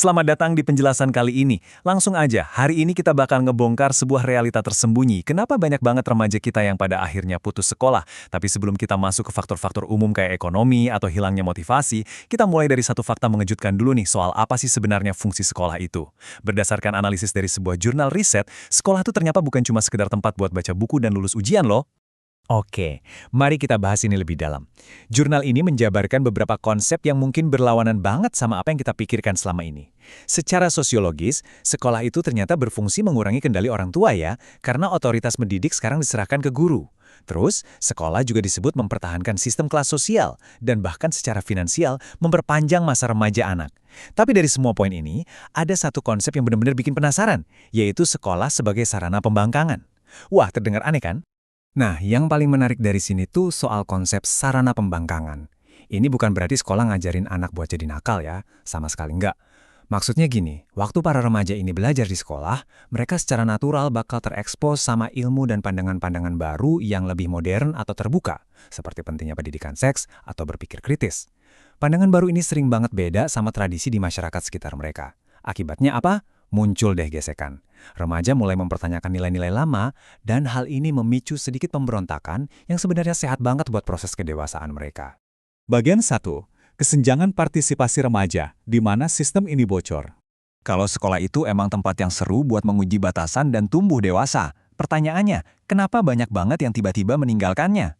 Selamat datang di penjelasan kali ini. Langsung aja, hari ini kita bakal ngebongkar sebuah realita tersembunyi. Kenapa banyak banget remaja kita yang pada akhirnya putus sekolah? Tapi sebelum kita masuk ke faktor-faktor umum kayak ekonomi atau hilangnya motivasi, kita mulai dari satu fakta mengejutkan dulu nih soal apa sih sebenarnya fungsi sekolah itu. Berdasarkan analisis dari sebuah jurnal riset, sekolah itu ternyata bukan cuma sekedar tempat buat baca buku dan lulus ujian loh. Oke, mari kita bahas ini lebih dalam. Jurnal ini menjabarkan beberapa konsep yang mungkin berlawanan banget sama apa yang kita pikirkan selama ini. Secara sosiologis, sekolah itu ternyata berfungsi mengurangi kendali orang tua ya, karena otoritas mendidik sekarang diserahkan ke guru. Terus, sekolah juga disebut mempertahankan sistem kelas sosial, dan bahkan secara finansial memperpanjang masa remaja anak. Tapi dari semua poin ini, ada satu konsep yang benar-benar bikin penasaran, yaitu sekolah sebagai sarana pembangkangan. Wah, terdengar aneh kan? Nah, yang paling menarik dari sini tuh soal konsep sarana pembangkangan. Ini bukan berarti sekolah ngajarin anak buat jadi nakal ya, sama sekali enggak. Maksudnya gini, waktu para remaja ini belajar di sekolah, mereka secara natural bakal terekspos sama ilmu dan pandangan-pandangan baru yang lebih modern atau terbuka, seperti pentingnya pendidikan seks atau berpikir kritis. Pandangan baru ini sering banget beda sama tradisi di masyarakat sekitar mereka. Akibatnya apa? Muncul deh gesekan. Remaja mulai mempertanyakan nilai-nilai lama, dan hal ini memicu sedikit pemberontakan yang sebenarnya sehat banget buat proses kedewasaan mereka. Bagian 1. Kesenjangan partisipasi remaja, di mana sistem ini bocor. Kalau sekolah itu emang tempat yang seru buat menguji batasan dan tumbuh dewasa, pertanyaannya, kenapa banyak banget yang tiba-tiba meninggalkannya?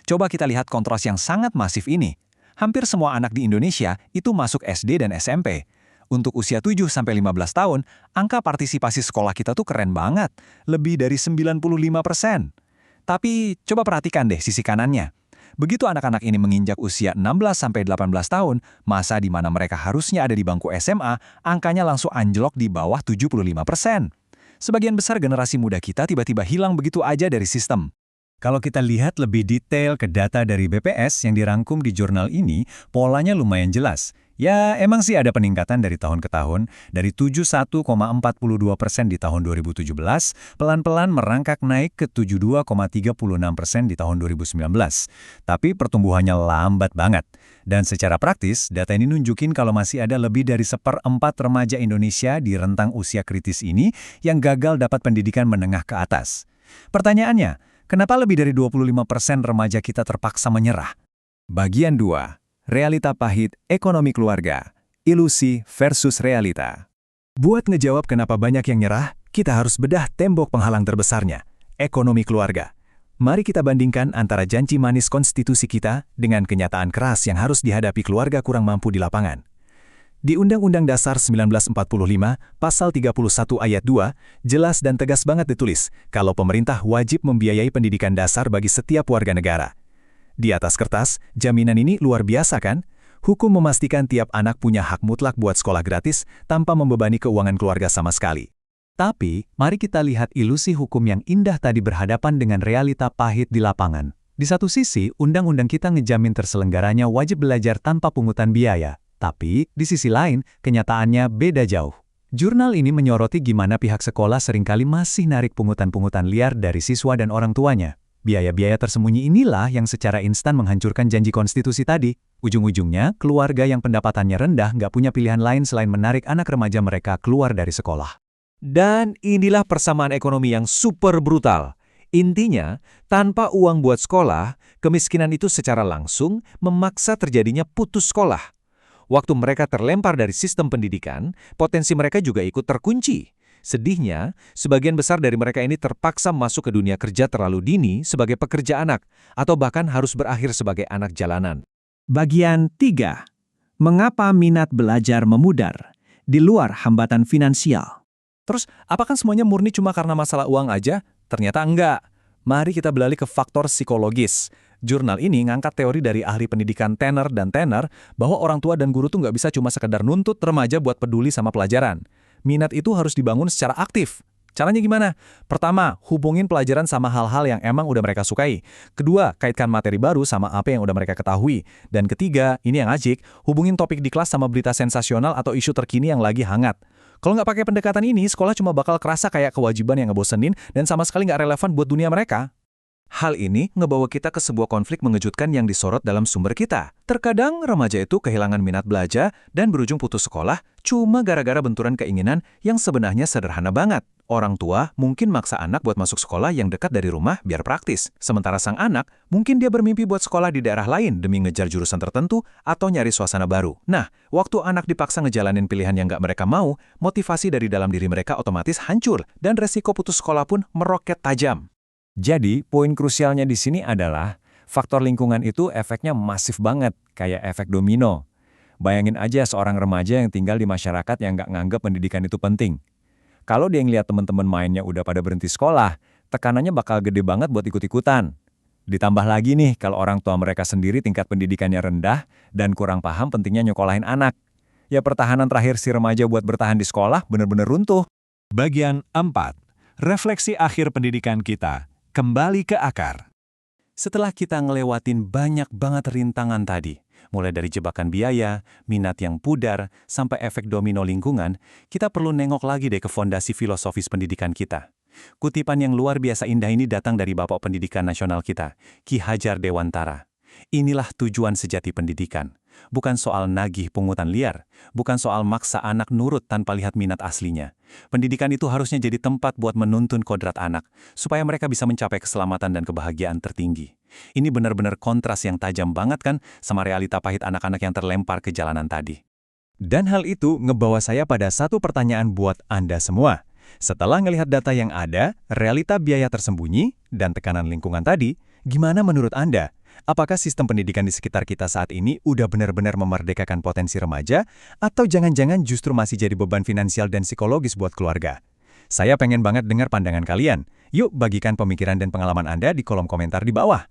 Coba kita lihat kontras yang sangat masif ini. Hampir semua anak di Indonesia itu masuk SD dan SMP. Untuk usia 7-15 tahun, angka partisipasi sekolah kita tuh keren banget, lebih dari 95%. Tapi coba perhatikan deh sisi kanannya. Begitu anak-anak ini menginjak usia 16-18 tahun, masa di mana mereka harusnya ada di bangku SMA, angkanya langsung anjlok di bawah 75%. Sebagian besar generasi muda kita tiba-tiba hilang begitu aja dari sistem. Kalau kita lihat lebih detail ke data dari BPS yang dirangkum di jurnal ini, polanya lumayan jelas. Ya, emang sih ada peningkatan dari tahun ke tahun, dari 71,42% di tahun 2017, pelan-pelan merangkak naik ke 72,36% di tahun 2019. Tapi pertumbuhannya lambat banget. Dan secara praktis, data ini nunjukin kalau masih ada lebih dari 1/4 remaja Indonesia di rentang usia kritis ini yang gagal dapat pendidikan menengah ke atas. Pertanyaannya, kenapa lebih dari 25% remaja kita terpaksa menyerah? Bagian 2. Realita pahit ekonomi keluarga, ilusi versus realita. Buat ngejawab kenapa banyak yang nyerah, kita harus bedah tembok penghalang terbesarnya, ekonomi keluarga. Mari kita bandingkan antara janji manis konstitusi kita dengan kenyataan keras yang harus dihadapi keluarga kurang mampu di lapangan. Di Undang-Undang Dasar 1945, Pasal 31 Ayat 2, jelas dan tegas banget ditulis kalau pemerintah wajib membiayai pendidikan dasar bagi setiap warga negara. Di atas kertas, jaminan ini luar biasa kan? Hukum memastikan tiap anak punya hak mutlak buat sekolah gratis tanpa membebani keuangan keluarga sama sekali. Tapi, mari kita lihat ilusi hukum yang indah tadi berhadapan dengan realita pahit di lapangan. Di satu sisi, undang-undang kita ngejamin terselenggaranya wajib belajar tanpa pungutan biaya. Tapi, di sisi lain, kenyataannya beda jauh. Jurnal ini menyoroti gimana pihak sekolah seringkali masih narik pungutan-pungutan liar dari siswa dan orang tuanya. Biaya-biaya tersembunyi inilah yang secara instan menghancurkan janji konstitusi tadi. Ujung-ujungnya, keluarga yang pendapatannya rendah nggak punya pilihan lain selain menarik anak remaja mereka keluar dari sekolah. Dan inilah persamaan ekonomi yang super brutal. Intinya, tanpa uang buat sekolah, kemiskinan itu secara langsung memaksa terjadinya putus sekolah. Waktu mereka terlempar dari sistem pendidikan, potensi mereka juga ikut terkunci. Sedihnya, sebagian besar dari mereka ini terpaksa masuk ke dunia kerja terlalu dini sebagai pekerja anak, atau bahkan harus berakhir sebagai anak jalanan. Bagian 3. Mengapa minat belajar memudar di luar hambatan finansial? Terus, apakah semuanya murni cuma karena masalah uang aja? Ternyata enggak. Mari kita beralih ke faktor psikologis. Jurnal ini ngangkat teori dari ahli pendidikan Tanner dan Tanner bahwa orang tua dan guru tuh nggak bisa cuma sekedar nuntut remaja buat peduli sama pelajaran. Minat itu harus dibangun secara aktif. Caranya gimana? Pertama, hubungin pelajaran sama hal-hal yang emang udah mereka sukai. Kedua, kaitkan materi baru sama apa yang udah mereka ketahui. Dan ketiga, ini yang ajik, hubungin topik di kelas sama berita sensasional atau isu terkini yang lagi hangat. Kalau nggak pakai pendekatan ini, sekolah cuma bakal kerasa kayak kewajiban yang ngebosenin dan sama sekali nggak relevan buat dunia mereka. Hal ini ngebawa kita ke sebuah konflik mengejutkan yang disorot dalam sumber kita. Terkadang remaja itu kehilangan minat belajar dan berujung putus sekolah cuma gara-gara benturan keinginan yang sebenarnya sederhana banget. Orang tua mungkin maksa anak buat masuk sekolah yang dekat dari rumah biar praktis. Sementara sang anak mungkin dia bermimpi buat sekolah di daerah lain demi ngejar jurusan tertentu atau nyari suasana baru. Nah, waktu anak dipaksa ngejalanin pilihan yang nggak mereka mau, motivasi dari dalam diri mereka otomatis hancur dan resiko putus sekolah pun meroket tajam. Jadi, poin krusialnya di sini adalah faktor lingkungan itu efeknya masif banget, kayak efek domino. Bayangin aja seorang remaja yang tinggal di masyarakat yang nggak nganggap pendidikan itu penting. Kalau dia ngeliat teman-teman mainnya udah pada berhenti sekolah, tekanannya bakal gede banget buat ikut-ikutan. Ditambah lagi nih, kalau orang tua mereka sendiri tingkat pendidikannya rendah dan kurang paham pentingnya nyokolahin anak. Ya pertahanan terakhir si remaja buat bertahan di sekolah bener-bener runtuh. Bagian 4. Refleksi akhir pendidikan kita. Kembali ke akar. Setelah kita ngelewatin banyak banget rintangan tadi, mulai dari jebakan biaya, minat yang pudar, sampai efek domino lingkungan, kita perlu nengok lagi deh ke fondasi filosofis pendidikan kita. Kutipan yang luar biasa indah ini datang dari Bapak Pendidikan Nasional kita, Ki Hajar Dewantara. Inilah tujuan sejati pendidikan. Bukan soal nagih pungutan liar, bukan soal maksa anak nurut tanpa lihat minat aslinya. Pendidikan itu harusnya jadi tempat buat menuntun kodrat anak, supaya mereka bisa mencapai keselamatan dan kebahagiaan tertinggi. Ini benar-benar kontras yang tajam banget kan sama realita pahit anak-anak yang terlempar ke jalanan tadi. Dan hal itu ngebawa saya pada satu pertanyaan buat Anda semua. Setelah ngelihat data yang ada, realita biaya tersembunyi, dan tekanan lingkungan tadi, gimana menurut Anda? Apakah sistem pendidikan di sekitar kita saat ini udah benar-benar memerdekakan potensi remaja, atau jangan-jangan justru masih jadi beban finansial dan psikologis buat keluarga? Saya pengen banget dengar pandangan kalian. Yuk bagikan pemikiran dan pengalaman Anda di kolom komentar di bawah.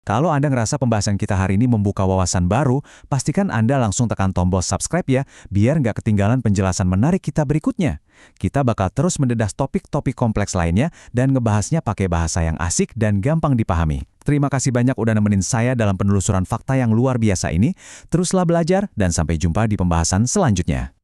Kalau Anda ngerasa pembahasan kita hari ini membuka wawasan baru, pastikan Anda langsung tekan tombol subscribe ya, biar nggak ketinggalan penjelasan menarik kita berikutnya. Kita bakal terus mendedas topik-topik kompleks lainnya dan ngebahasnya pakai bahasa yang asik dan gampang dipahami. Terima kasih banyak udah nemenin saya dalam penelusuran fakta yang luar biasa ini. Teruslah belajar dan sampai jumpa di pembahasan selanjutnya.